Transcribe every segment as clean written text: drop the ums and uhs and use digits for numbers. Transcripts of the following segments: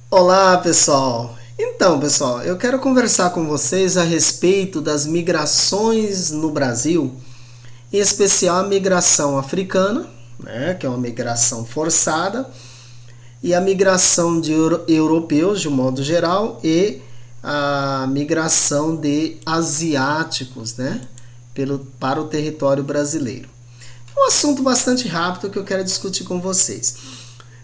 Olá, pessoal. Então, pessoal, eu quero conversar com vocês a respeito das migrações no Brasil, em especial a migração africana, né, que é uma migração forçada, e a migração de europeus, de um modo geral, e a migração de asiáticos, né, para o território brasileiro. É um assunto bastante rápido que eu quero discutir com vocês.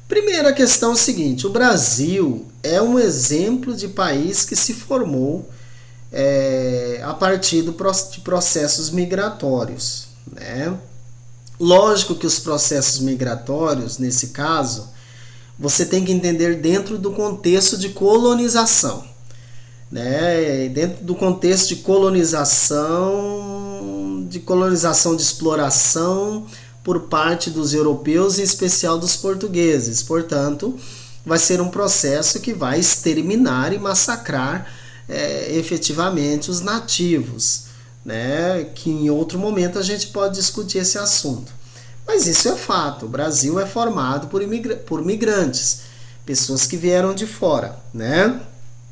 Primeira questão é o seguinte: o Brasil é um exemplo de país que se formou a partir de processos migratórios, né? Lógico que os processos migratórios, nesse caso, você tem que entender dentro do contexto de colonização, né? Dentro do contexto de exploração por parte dos europeus, em especial dos portugueses. Portanto, vai ser um processo que vai exterminar e massacrar efetivamente os nativos, né? Que em outro momento a gente pode discutir esse assunto. Mas isso é fato, o Brasil é formado por migrantes, pessoas que vieram de fora, né?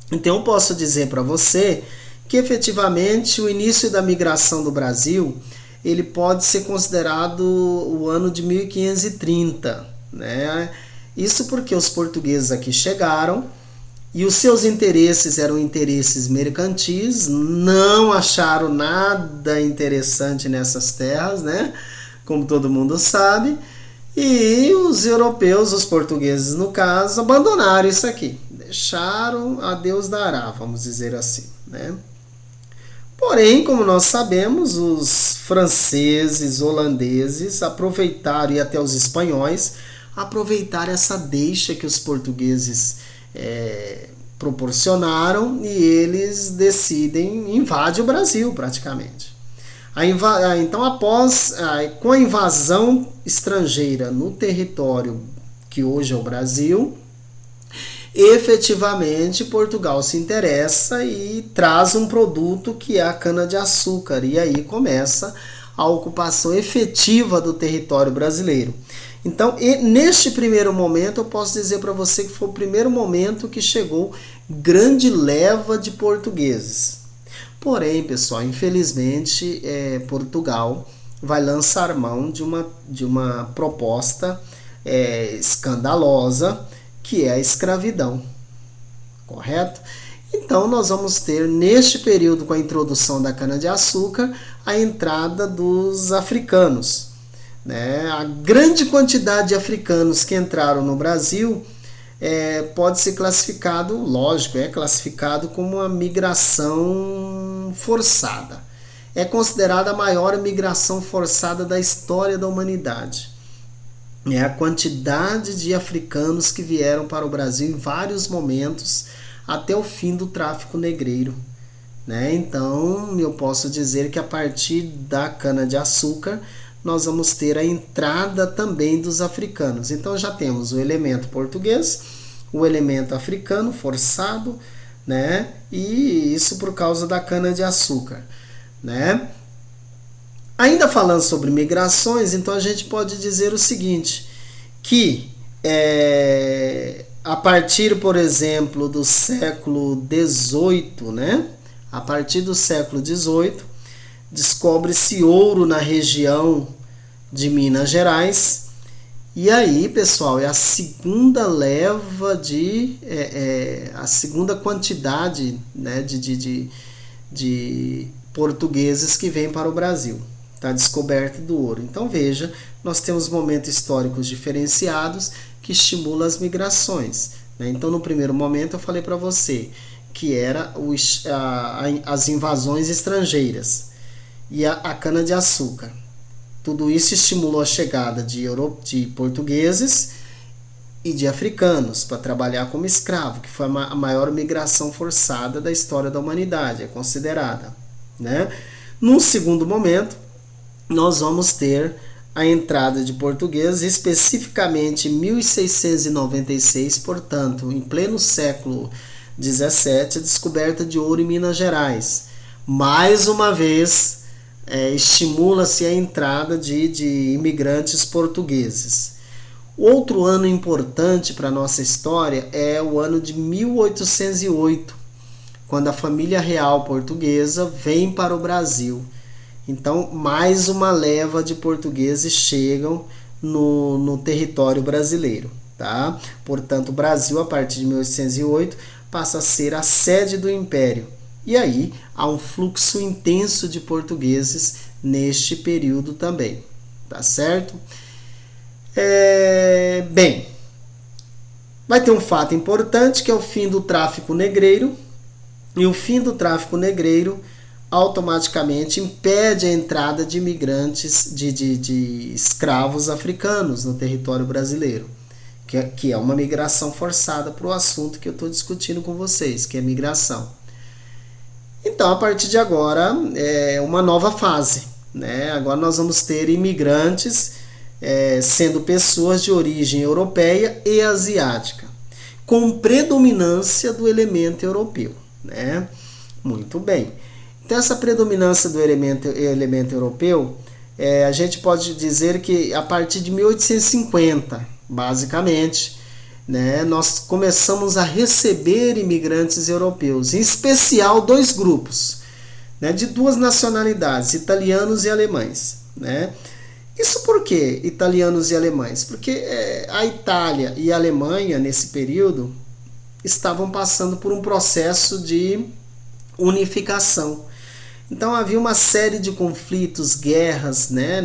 Então eu posso dizer para você que efetivamente o início da migração do Brasil ele pode ser considerado o ano de 1530, né? Isso porque os portugueses aqui chegaram e os seus interesses eram interesses mercantis, não acharam nada interessante nessas terras, né? Como todo mundo sabe. E os europeus, os portugueses no caso, abandonaram isso aqui. Deixaram a Deus dará, vamos dizer assim, né? Porém, como nós sabemos, os franceses, holandeses aproveitaram, e até os espanhóis, aproveitaram essa deixa que os portugueses proporcionaram e eles decidem invadir o Brasil praticamente. Então, com a invasão estrangeira no território que hoje é o Brasil, efetivamente Portugal se interessa e traz um produto que é a cana-de-açúcar, e aí começa a ocupação efetiva do território brasileiro. Então, neste primeiro momento, eu posso dizer para você que foi o primeiro momento que chegou grande leva de portugueses. Porém, pessoal, infelizmente, Portugal vai lançar mão de uma proposta escandalosa, que é a escravidão, correto? Então nós vamos ter neste período, com a introdução da cana-de-açúcar, a entrada dos africanos, né? A grande quantidade de africanos que entraram no Brasil pode ser classificado, lógico, é classificado como uma migração forçada. É considerada a maior migração forçada da história da humanidade. É a quantidade de africanos que vieram para o Brasil em vários momentos até o fim do tráfico negreiro, né? Então eu posso dizer que a partir da cana-de-açúcar nós vamos ter a entrada também dos africanos. Então já temos o elemento português, o elemento africano forçado, né? E isso por causa da cana-de-açúcar, né? Ainda falando sobre migrações, então a gente pode dizer o seguinte, que a partir, por exemplo, do século XVIII, né? A partir do século XVIII, descobre-se ouro na região de Minas Gerais. E aí, pessoal, é a segunda leva a segunda quantidade, né, de portugueses que vêm para o Brasil. Da descoberta do ouro. Então veja, nós temos momentos históricos diferenciados que estimulam as migrações, né? Então no primeiro momento eu falei para você que era as invasões estrangeiras e a cana-de-açúcar. Tudo isso estimulou a chegada de portugueses e de africanos para trabalhar como escravo, que foi a maior migração forçada da história da humanidade, é considerada, né? Num segundo momento, nós vamos ter a entrada de portugueses, especificamente em 1696, portanto, em pleno século XVII, a descoberta de ouro em Minas Gerais. Mais uma vez, estimula-se a entrada de imigrantes portugueses. Outro ano importante para a nossa história é o ano de 1808, quando a família real portuguesa vem para o Brasil. Então, mais uma leva de portugueses chegam no território brasileiro. Tá? Portanto, o Brasil, a partir de 1808, passa a ser a sede do Império. E aí há um fluxo intenso de portugueses neste período também. Tá certo? Bem, vai ter um fato importante que é o fim do tráfico negreiro. E o fim do tráfico negreiro automaticamente impede a entrada de imigrantes, de escravos africanos no território brasileiro, que é uma migração forçada para o assunto que eu estou discutindo com vocês, que é migração. Então, a partir de agora, é uma nova fase, né? Agora nós vamos ter imigrantes sendo pessoas de origem europeia e asiática, com predominância do elemento europeu, né? Muito bem. Então, essa predominância do elemento europeu, a gente pode dizer que a partir de 1850, basicamente, né, nós começamos a receber imigrantes europeus, em especial dois grupos, né, de duas nacionalidades, italianos e alemães. Né? Isso por quê, italianos e alemães? Porque a Itália e a Alemanha, nesse período, estavam passando por um processo de unificação. Então havia uma série de conflitos, guerras, né,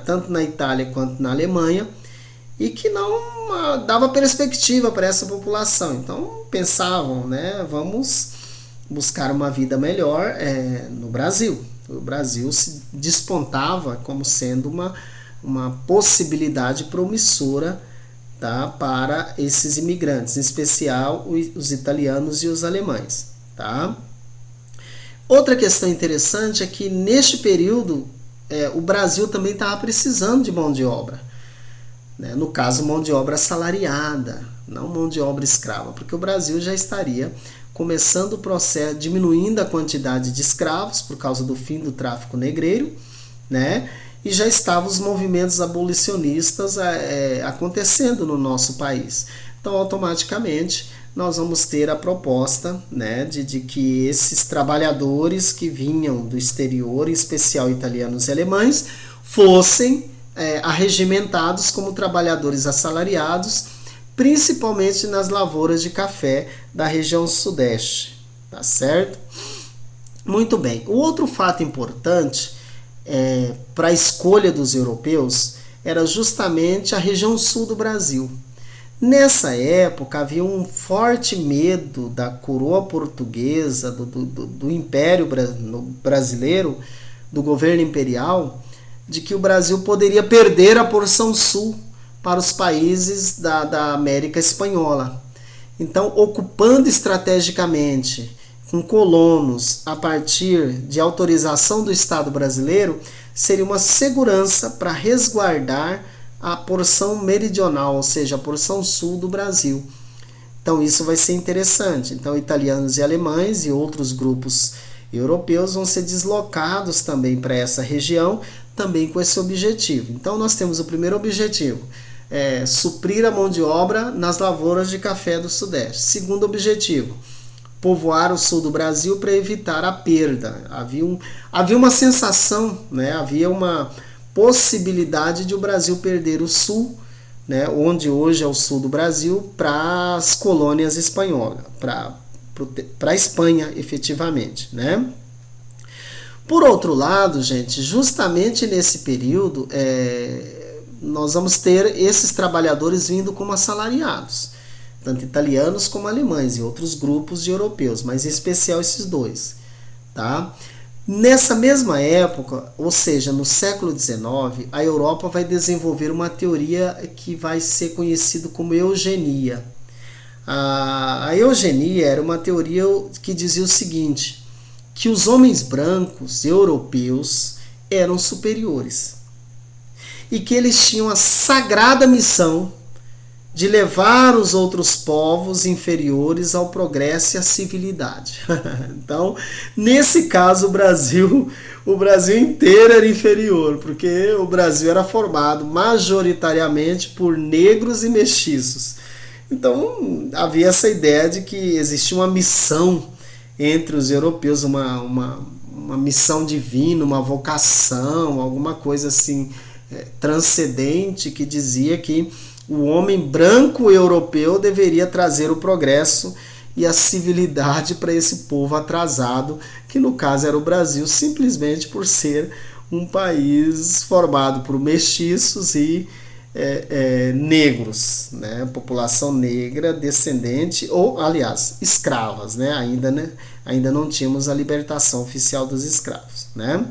tanto na Itália quanto na Alemanha, e que não dava perspectiva para essa população. Então pensavam, né, vamos buscar uma vida melhor no Brasil. O Brasil se despontava como sendo uma possibilidade promissora, tá, para esses imigrantes, em especial os italianos e os alemães. Tá? Outra questão interessante é que neste período o Brasil também estava precisando de mão de obra. Né? No caso, mão de obra assalariada, não mão de obra escrava, porque o Brasil já estaria começando o processo, diminuindo a quantidade de escravos por causa do fim do tráfico negreiro, né? E já estavam os movimentos abolicionistas acontecendo no nosso país. Então, automaticamente, nós vamos ter a proposta, né, de que esses trabalhadores que vinham do exterior, em especial italianos e alemães, fossem arregimentados como trabalhadores assalariados, principalmente nas lavouras de café da região sudeste. Tá certo? Muito bem. O outro fato importante para a escolha dos europeus era justamente a região sul do Brasil. Nessa época havia um forte medo da coroa portuguesa, do Império Brasileiro, do governo imperial, de que o Brasil poderia perder a porção sul para os países da América Espanhola. Então, ocupando estrategicamente com colonos a partir de autorização do Estado brasileiro, seria uma segurança para resguardar a porção meridional, ou seja, a porção sul do Brasil. Então isso vai ser interessante. Então italianos e alemães e outros grupos europeus vão ser deslocados também para essa região, também com esse objetivo. Então nós temos o primeiro objetivo, suprir a mão de obra nas lavouras de café do Sudeste. Segundo objetivo, povoar o sul do Brasil para evitar a perda. Havia uma sensação, né? Havia uma possibilidade de o Brasil perder o sul, né, onde hoje é o sul do Brasil, para as colônias espanholas, para a Espanha, efetivamente. Né? Por outro lado, gente, justamente nesse período, nós vamos ter esses trabalhadores vindo como assalariados, tanto italianos como alemães e outros grupos de europeus, mas em especial esses dois. Tá? Nessa mesma época, ou seja, no século XIX, a Europa vai desenvolver uma teoria que vai ser conhecida como eugenia. A eugenia era uma teoria que dizia o seguinte, que os homens brancos europeus eram superiores e que eles tinham a sagrada missão de levar os outros povos inferiores ao progresso e à civilidade. Então, nesse caso, o Brasil inteiro era inferior, porque o Brasil era formado majoritariamente por negros e mestiços. Então, havia essa ideia de que existia uma missão entre os europeus, uma missão divina, uma vocação, alguma coisa assim transcendente, que dizia que o homem branco europeu deveria trazer o progresso e a civilidade para esse povo atrasado, que no caso era o Brasil, simplesmente por ser um país formado por mestiços e negros, né? População negra, descendente, ou aliás, escravas, né? Ainda não tínhamos a libertação oficial dos escravos, né?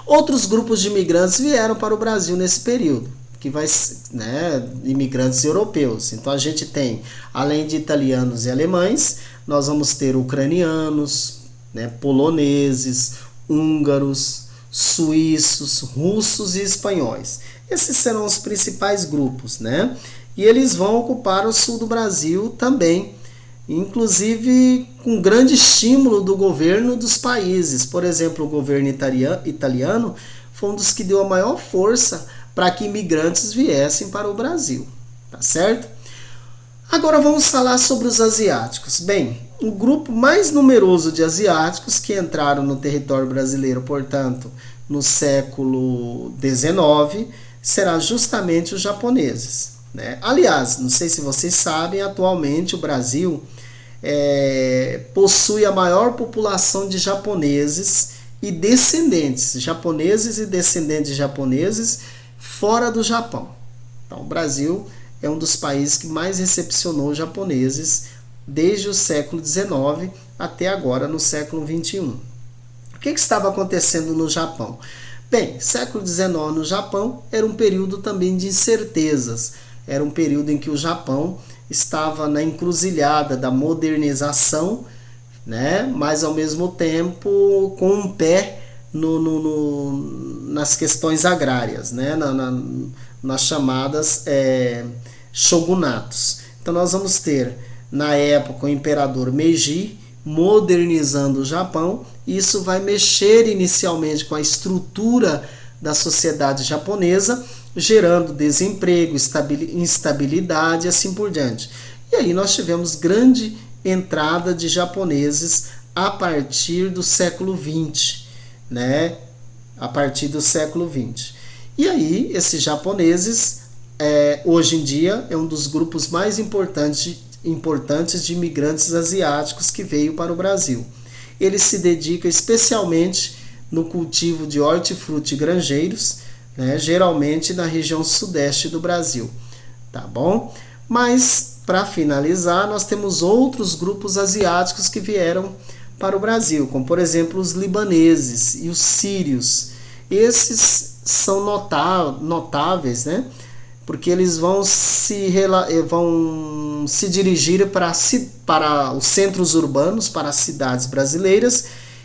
Outros grupos de imigrantes vieram para o Brasil nesse período, que vai, né, imigrantes europeus. Então a gente tem, além de italianos e alemães, nós vamos ter ucranianos, né, poloneses, húngaros, suíços, russos e espanhóis. Esses serão os principais grupos, né? E eles vão ocupar o sul do Brasil também, inclusive com grande estímulo do governo dos países. Por exemplo, o governo italiano foi um dos que deu a maior força para que imigrantes viessem para o Brasil, tá certo? Agora vamos falar sobre os asiáticos. Bem, o grupo mais numeroso de asiáticos que entraram no território brasileiro, portanto, no século XIX, será justamente os japoneses, né? Aliás, não sei se vocês sabem, atualmente o Brasil possui a maior população de japoneses e descendentes de japoneses fora do Japão. Então, o Brasil é um dos países que mais recepcionou japoneses desde o século XIX até agora, no século XXI. O que estava acontecendo no Japão? Bem, século XIX no Japão era um período também de incertezas. Era um período em que o Japão estava na encruzilhada da modernização, né? Mas ao mesmo tempo com um pé nas questões agrárias, né? Nas chamadas shogunatos. Então nós vamos ter, na época, o imperador Meiji modernizando o Japão. Isso vai mexer inicialmente com a estrutura da sociedade japonesa, gerando desemprego, instabilidade e assim por diante. E aí nós tivemos grande entrada de japoneses a partir do século XX, né? A partir do século XX. E aí esses japoneses, hoje em dia, é um dos grupos mais importantes de imigrantes asiáticos que veio para o Brasil. Ele se dedica especialmente no cultivo de hortifruti grangeiros, né, geralmente na região sudeste do Brasil, tá bom? Mas, para finalizar, nós temos outros grupos asiáticos que vieram para o Brasil, como, por exemplo, os libaneses e os sírios. Esses são notáveis, né? Porque eles vão se dirigir para os centros urbanos, para as cidades brasileiras,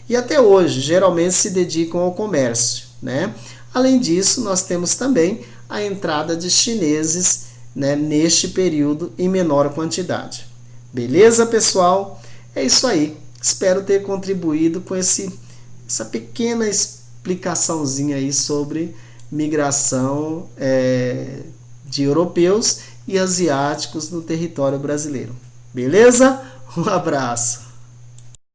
e até hoje geralmente se dedicam ao comércio, né? Além disso, nós temos também a entrada de chineses, né, neste período em menor quantidade. Beleza, pessoal? É isso aí. Espero ter contribuído com essa pequena explicaçãozinha aí sobre migração de europeus e asiáticos no território brasileiro. Beleza? Um abraço!